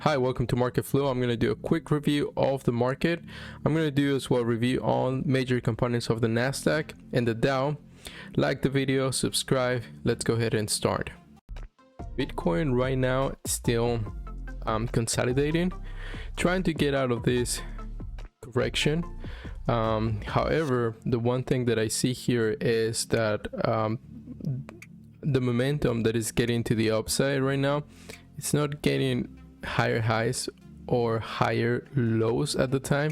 Hi, welcome to Market Flow. I'm going to do a quick review of the market. I'm going to do as well a review on major components of the Nasdaq and the Dow. Like the video, subscribe. Let's go ahead and start. Bitcoin right now still consolidating, trying to get out of this correction. However, the one thing that I see here is that the momentum that is getting to the upside right now, it's not getting higher highs or higher lows at the time.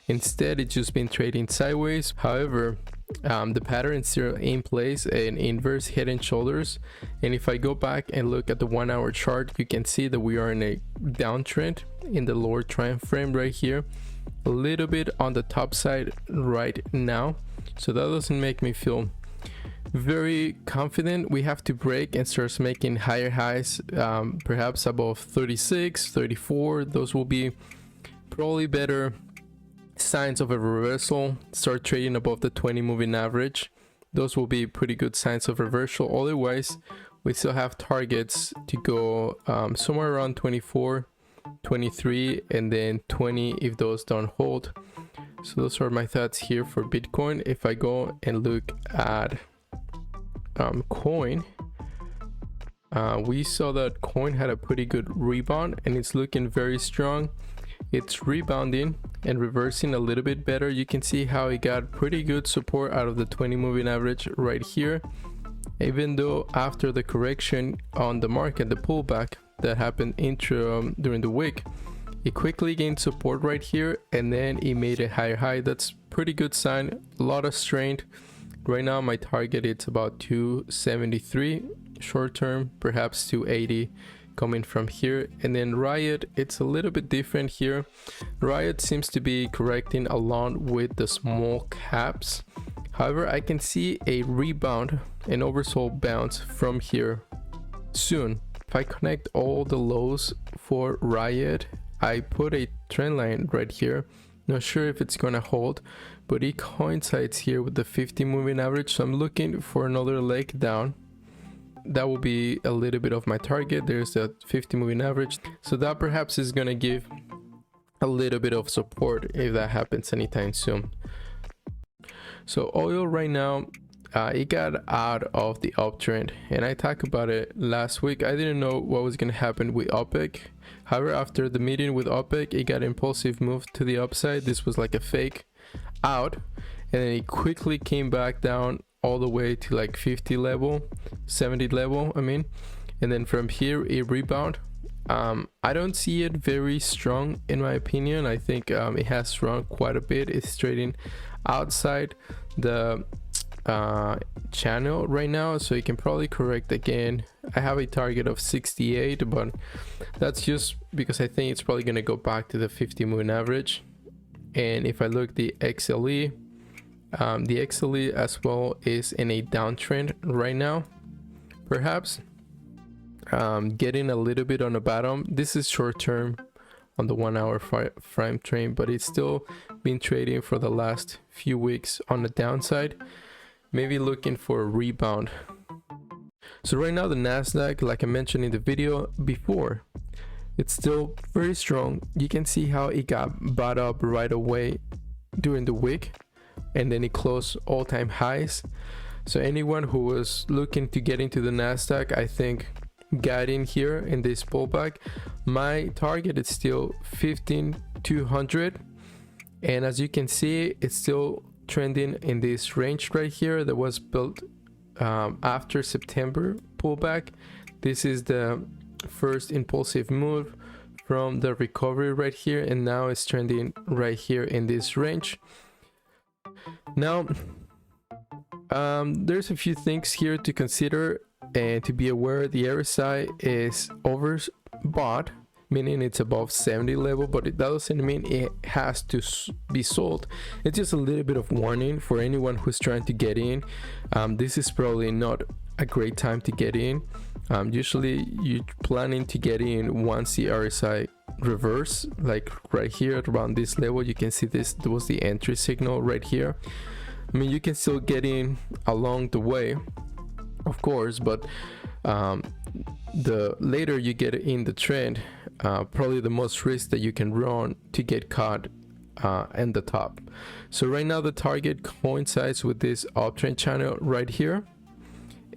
Instead, it's just been trading sideways. However, the pattern is still in place, an inverse head and shoulders. And if I go back and look at the 1 hour chart, you can see that we are in a downtrend in the lower time frame right here, a little bit on the top side right now. So that doesn't make me feel very confident. We have to break and start making higher highs, perhaps above 36, 34. Those will be probably better signs of a reversal. Start trading above the 20 moving average. Those will be pretty good signs of reversal. Otherwise, we still have targets to go somewhere around 24, 23, and then 20 if those don't hold. So those are my thoughts here for Bitcoin. If I go and look at coin, we saw that coin had a pretty good rebound and it's looking very strong. It's rebounding and reversing a little bit better. You can see how it got pretty good support out of the 20 moving average right here, even though after the correction on the market, the pullback that happened during the week, it quickly gained support right here and then it made a higher high. That's pretty good sign. A lot of strength. Right now my target is about 273 short term, perhaps 280 coming from here. And then RIOT, it's a little bit different here. RIOT seems to be correcting along with the small caps. However, I can see a rebound, an oversold bounce from here soon. If I connect all the lows for RIOT, I put a trend line right here. Not sure if it's gonna hold, but it coincides here with the 50 moving average. So I'm looking for another leg down. That will be a little bit of my target. There's the 50 moving average. So that perhaps is gonna give a little bit of support if that happens anytime soon. So oil right now, it got out of the uptrend, and I talked about it last week. I didn't know what was going to happen with OPEC. However, after the meeting with OPEC, it got impulsive move to the upside. This was like a fake out, and then it quickly came back down all the way to like 50 level, 70 level, I mean, and then from here it rebound. I don't see it very strong in my opinion. I think it has strong quite a bit. It's trading outside the channel right now, so you can probably correct again. I have a target of 68, but that's just because I think it's probably going to go back to the 50 moving average. And if I look the XLE, the XLE as well is in a downtrend right now, perhaps getting a little bit on the bottom. This is short term on the 1 hour frame trade, but it's still been trading for the last few weeks on the downside, maybe looking for a rebound. So right now the Nasdaq, like I mentioned in the video before, it's still very strong. You can see how it got bought up right away during the week, and then it closed all-time highs. So anyone who was looking to get into the Nasdaq, I think got in here in this pullback. My target is still 15,200, and as you can see, it's still trending in this range right here that was built after September pullback. This is the first impulsive move from the recovery right here, and now it's trending right here in this range. Now there's a few things here to consider and to be aware. The RSI is overbought, meaning it's above 70 level, but that doesn't mean it has to be sold. It's just a little bit of warning for anyone who's trying to get in. This is probably not a great time to get in. Usually you're planning to get in once the RSI reverse, like right here at around this level. You can see this was the entry signal right here. I mean, you can still get in along the way, of course, but the later you get in the trend, probably the most risk that you can run to get caught in the top. So right now the target coincides with this uptrend channel right here,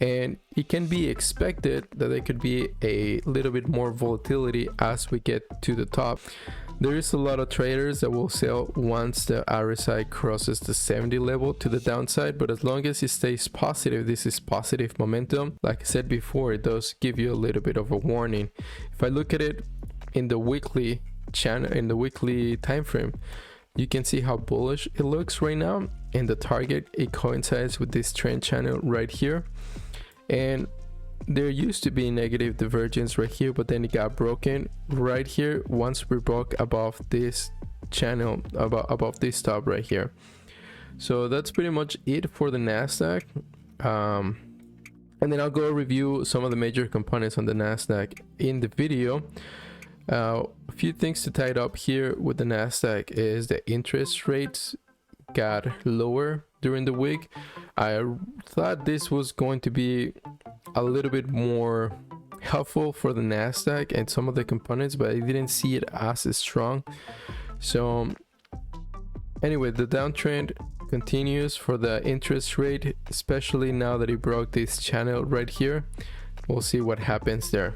and it can be expected that there could be a little bit more volatility as we get to the top. There is a lot of traders that will sell once the RSI crosses the 70 level to the downside, but as long as it stays positive, this is positive momentum. Like I said before, it does give you a little bit of a warning. If I look at it in the weekly channel, in the weekly time frame, you can see how bullish it looks right now, and the target, it coincides with this trend channel right here. And there used to be negative divergence right here, but then it got broken right here once we broke above this channel, above this top right here. So that's pretty much it for the Nasdaq. And then I'll go review some of the major components on the Nasdaq in the video. A few things to tie it up here with the Nasdaq is the interest rates got lower during the week. I thought this was going to be a little bit more helpful for the Nasdaq and some of the components, but I didn't see it as strong. So anyway, the downtrend continues for the interest rate, especially now that it broke this channel right here. We'll see what happens there.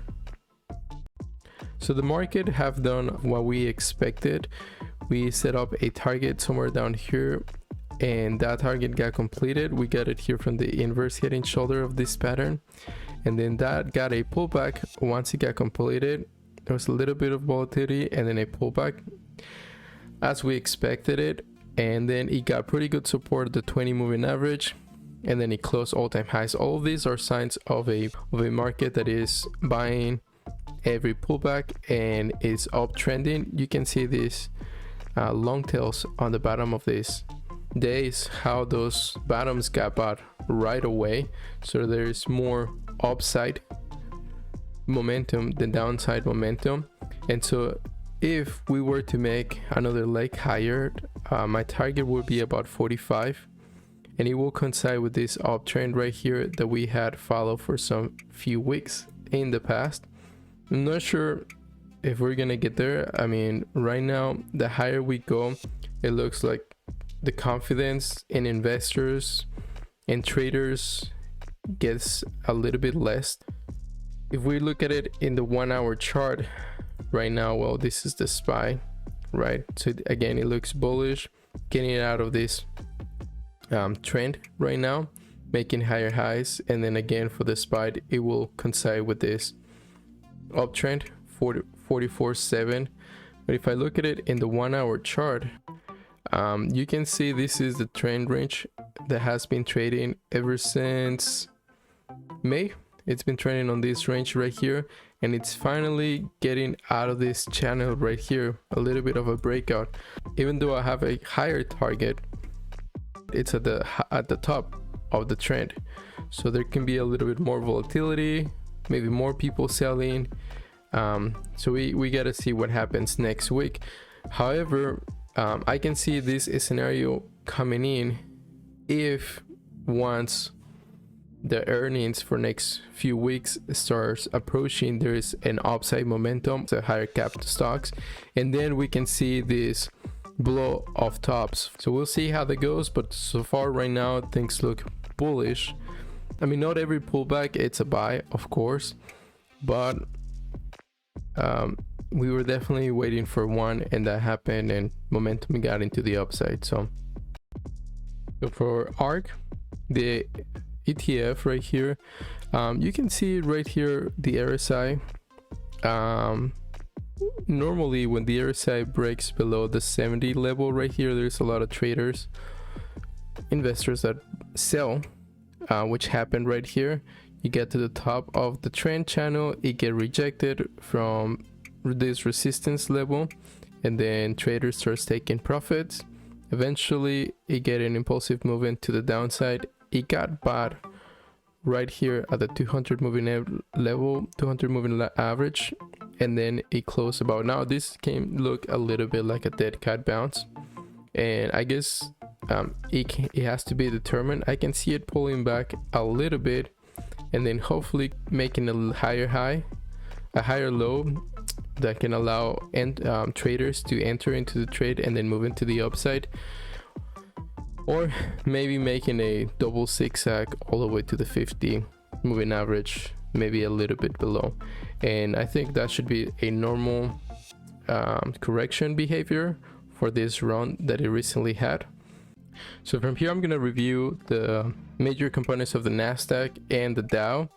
So the market have done what we expected. We set up a target somewhere down here, and that target got completed. We got it here from the inverse head and shoulder of this pattern, and then that got a pullback. Once it got completed, there was a little bit of volatility and then a pullback as we expected it, and then it got pretty good support at the 20 moving average, and then it closed all-time highs. All of these are signs of a market that is buying every pullback and is uptrending. You can see these long tails on the bottom of these days, how those bottoms got bought right away. So there is more upside momentum than downside momentum. And so if we were to make another leg higher, my target would be about 45, and it will coincide with this uptrend right here that we had followed for some few weeks in the past. I'm not sure if we're gonna get there. I mean, right now, the higher we go, it looks like the confidence in investors and traders gets a little bit less. If we look at it in the 1 hour chart right now, well, this is the SPY, right? So again, it looks bullish, getting out of this trend right now, making higher highs, and then again for the SPY, it will coincide with this uptrend 44.7. But if I look at it in the 1 hour chart, you can see this is the trend range that has been trading ever since May. It's been trading on this range right here, and it's finally getting out of this channel right here, a little bit of a breakout. Even though I have a higher target, it's at the top of the trend, so there can be a little bit more volatility, maybe more people selling. So we got to see what happens next week. However, I can see this scenario coming in if once the earnings for next few weeks starts approaching, there is an upside momentum, so higher capped stocks, and then we can see this blow off tops. So we'll see how that goes, but so far right now things look bullish. I mean, not every pullback it's a buy, of course, but we were definitely waiting for one, and that happened, and momentum got into the upside. So for ARK, the ETF right here, you can see right here the RSI. Normally when the RSI breaks below the 70 level right here, there's a lot of traders, investors that sell, which happened right here. You get to the top of the trend channel, it get rejected from this resistance level, and then traders starts taking profits. Eventually it get an impulsive movement to the downside. It got bought right here at the 200 moving level, 200 moving average, and then it closed about now. This came look a little bit like a dead cat bounce, and I guess it has to be determined. I can see it pulling back a little bit, and then hopefully making a higher high, a higher low, that can allow traders to enter into the trade and then move into the upside, or maybe making a double zigzag all the way to the 50 moving average, maybe a little bit below. And I think that should be a normal correction behavior for this run that it recently had. So from here I'm going to review the major components of the Nasdaq and the Dow.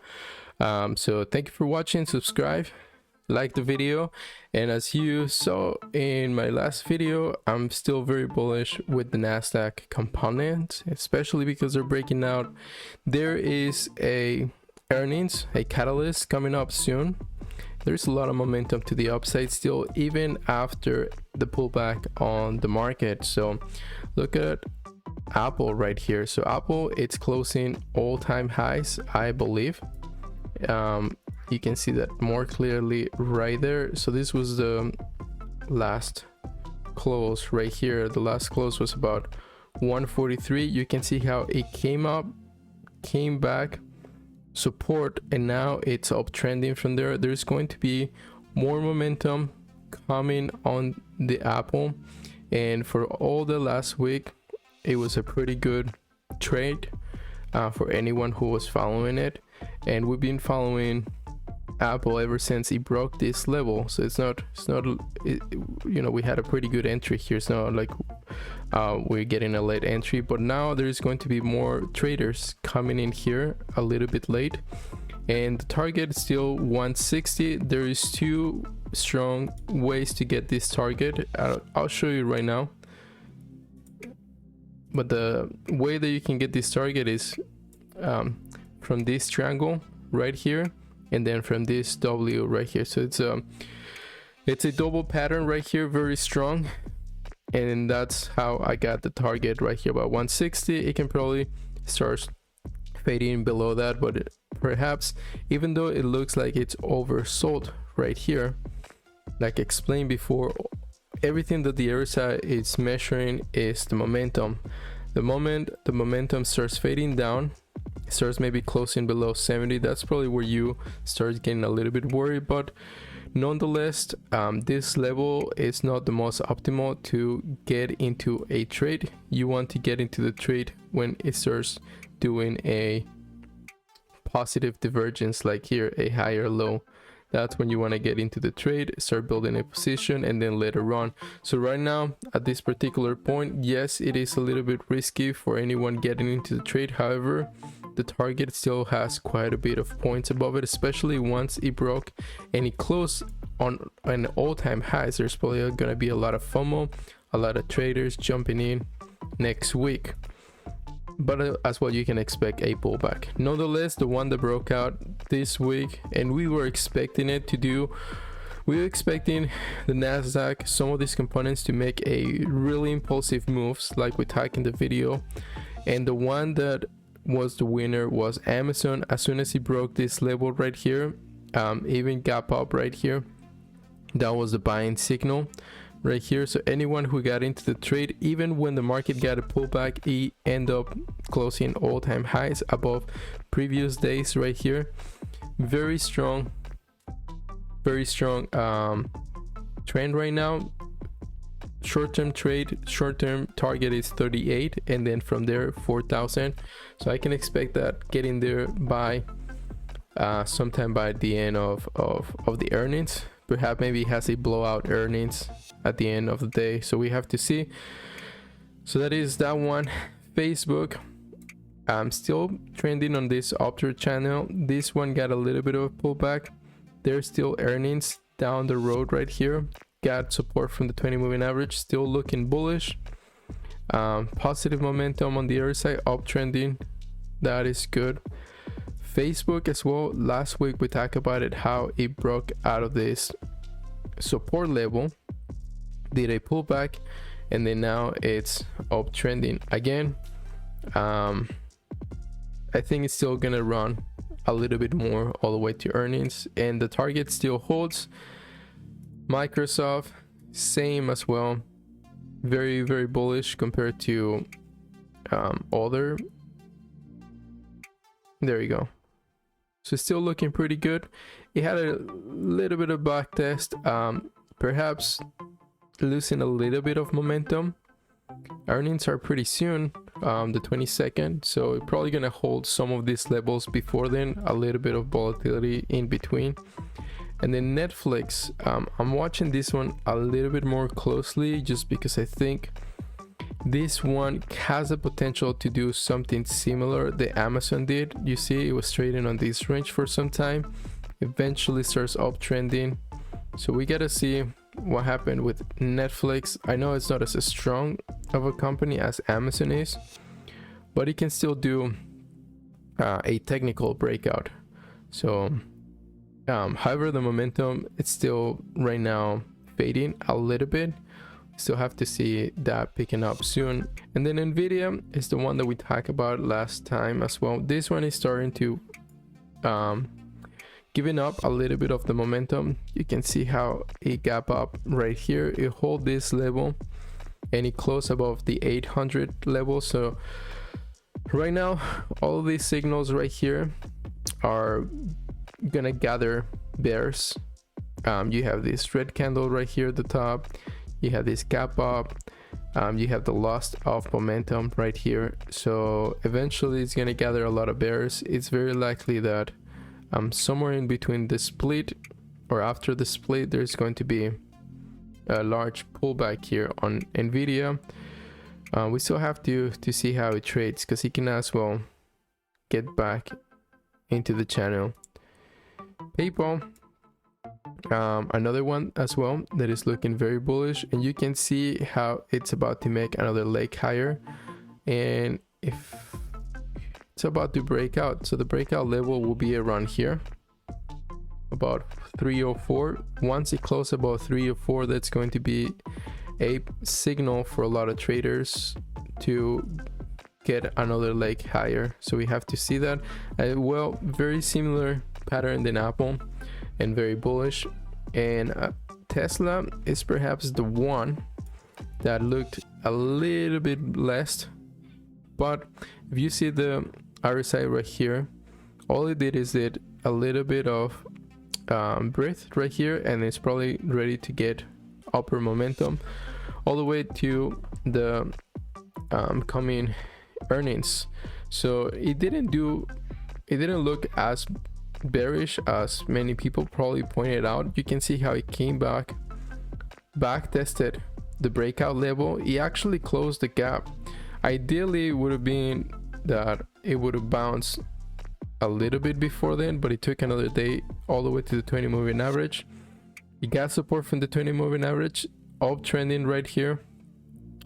So thank you for watching, subscribe, like the video, and as you saw in my last video, I'm still very bullish with the Nasdaq component, especially because they're breaking out. There is a earnings, a catalyst coming up soon. There's a lot of momentum to the upside still, even after the pullback on the market. So look at Apple right here. So Apple, it's closing all-time highs, I believe. You can see that more clearly right there. So this was the last close right here. The last close was about 143. You can see how it came up, came back, support, and now it's uptrending from there. There's going to be more momentum coming on the Apple, and for all the last week it was a pretty good trade for anyone who was following it. And we've been following Apple ever since it broke this level. So it's not you know, we had a pretty good entry here. It's not like we're getting a late entry, but now there's going to be more traders coming in here a little bit late, and the target is still 160. There is two strong ways to get this target. I'll show you right now, but the way that you can get this target is from this triangle right here, and then from this W right here. So it's a double pattern right here, very strong, and that's how I got the target right here about 160. It can probably start fading below that, but perhaps, even though it looks like it's oversold right here, like explained before, everything that the RSI is measuring is the momentum. The moment the momentum starts fading down, starts maybe closing below 70, that's probably where you start getting a little bit worried. But nonetheless, this level is not the most optimal to get into a trade. You want to get into the trade when it starts doing a positive divergence, like here, a higher low. That's when you want to get into the trade, start building a position, and then later on. So right now at this particular point, yes, it is a little bit risky for anyone getting into the trade. However, the target still has quite a bit of points above it, especially once it broke and it closed on an all-time highs. There's probably going to be a lot of FOMO, a lot of traders jumping in next week, but as well you can expect a pullback. Nonetheless, the one that broke out this week, and we were expecting it to do, we were expecting the Nasdaq, some of these components, to make a really impulsive moves like we talked in the video, and the one that was the winner was Amazon. As soon as he broke this level right here, even gap up right here, that was the buying signal right here. So anyone who got into the trade, even when the market got a pullback, he ended up closing all-time highs above previous days right here. Very strong trend right now. Short-term trade, short-term target is 38, and then from there 4,000. So I can expect that getting there by sometime by the end of the earnings. Perhaps maybe it has a blowout earnings at the end of the day, so we have to see. So that is that one. Facebook, I'm still trending on this upward channel. This one got a little bit of a pullback. There's still earnings down the road right here. Got support from the 20 moving average, still looking bullish. Positive momentum on the other side, uptrending. That is good. Facebook as well, last week we talked about it, how it broke out of this support level, did a pullback, and then now it's uptrending again. I think it's still gonna run a little bit more all the way to earnings, and the target still holds. Microsoft, same as well, very bullish compared to other. There you go. So still looking pretty good. it had a little bit of back test, perhaps losing a little bit of momentum. Earnings are pretty soon, the 22nd, so it's probably gonna hold some of these levels before then, a little bit of volatility in between. And then Netflix, I'm watching this one a little bit more closely just because I think this one has the potential to do something similar that Amazon did. You see, it was trading on this range for some time, eventually starts uptrending. So we gotta see what happened with Netflix. I know it's not as strong of a company as Amazon is, but it can still do a technical breakout. So however, the momentum, it's still right now fading a little bit. Still have to see that picking up soon. And then NVIDIA is the one that we talked about last time as well. This one is starting to giving up a little bit of the momentum. You can see how it gap up right here. It hold this level and it closed above the 800 level. So right now, all of these signals right here are gonna gather bears. You have this red candle right here at the top. You have this gap up. You have the loss of momentum right here. So eventually it's gonna gather a lot of bears. It's very likely that somewhere in between the split or after the split, there's going to be a large pullback here on NVIDIA. We still have to see how it trades, because it can as well get back into the channel. PayPal, another one as well that is looking very bullish, and you can see how it's about to make another leg higher, and if it's about to break out, so the breakout level will be around here, about 304. Once it closes above 304, that's going to be a signal for a lot of traders to get another leg higher. So we have to see that. Well, very similar pattern than Apple and very bullish. And Tesla is perhaps the one that looked a little bit less, but if you see the RSI right here, all it did is it a little bit of breath right here, and it's probably ready to get upper momentum all the way to the coming earnings. So it didn't look as bearish as many people probably pointed out. You can see how it came back tested the breakout level. It actually closed the gap. Ideally, it would have been that it would have bounced a little bit before then, but it took another day all the way to the 20 moving average. It got support from the 20 moving average, uptrending right here.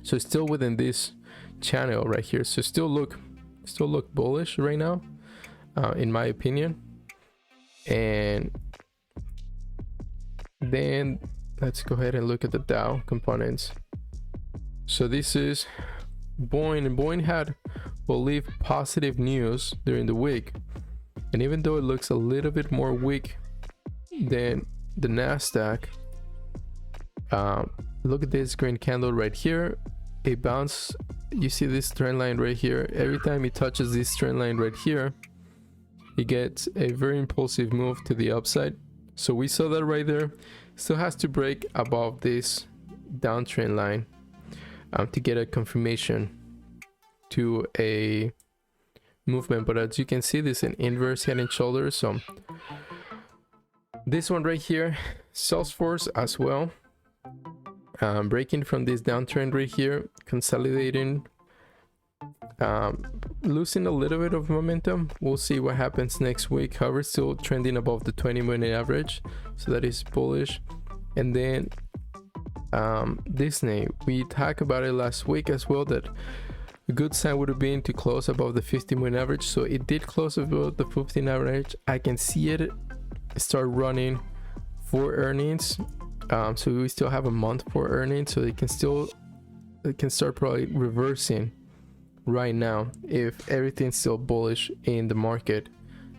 So it's still within this channel right here. So still look bullish right now, in my opinion. And then let's go ahead and look at the Dow components. So this is Boeing, and Boeing had, believe, positive news during the week, and even though it looks a little bit more weak than the Nasdaq, look at this green candle right here. It bounced. You see this trend line right here. Every time it touches this trend line right here, it gets a very impulsive move to the upside. So we saw that right there. Still has to break above this downtrend line to get a confirmation to a movement. But as you can see, this is an inverse head and shoulders. So this one right here, Salesforce as well, breaking from this downtrend right here, consolidating, losing a little bit of momentum. We'll see what happens next week. However, still trending above the 20-minute average, so that is bullish. And then Disney, we talked about it last week as well, that a good sign would have been to close above the 50-minute average. So it did close above the 15 average. I can see it start running for earnings. So we still have a month for earnings, so it can start probably reversing right now if everything's still bullish in the market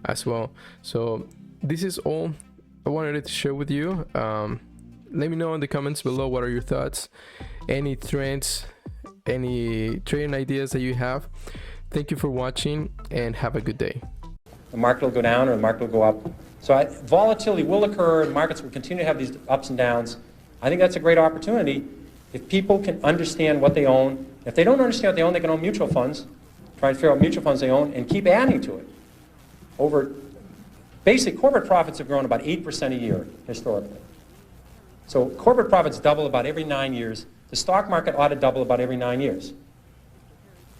as well. So this is all I wanted to share with you. Let me know in the comments below, what are your thoughts, any trends, any trading ideas that you have. Thank you for watching, and have a good day. the market will go down or the market will go up. So volatility will occur, and markets will continue to have these ups and downs. I think that's a great opportunity if people can understand what they own. If they don't understand what they own, they can own mutual funds, try to figure out mutual funds they own, and keep adding to it. Basically, corporate profits have grown about 8% a year historically. So corporate profits double about every 9 years. The stock market ought to double about every 9 years.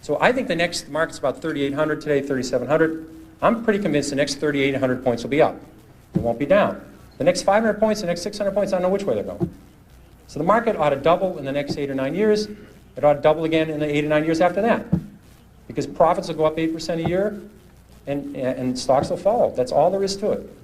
So I think the next market's about 3,800 today, 3,700. I'm pretty convinced the next 3,800 points will be up. It won't be down. The next 500 points, the next 600 points, I don't know which way they're going. So the market ought to double in the next 8 or 9 years. It ought to double again in the 8 or 9 years after that. Because profits will go up 8% a year, and stocks will fall. That's all there is to it.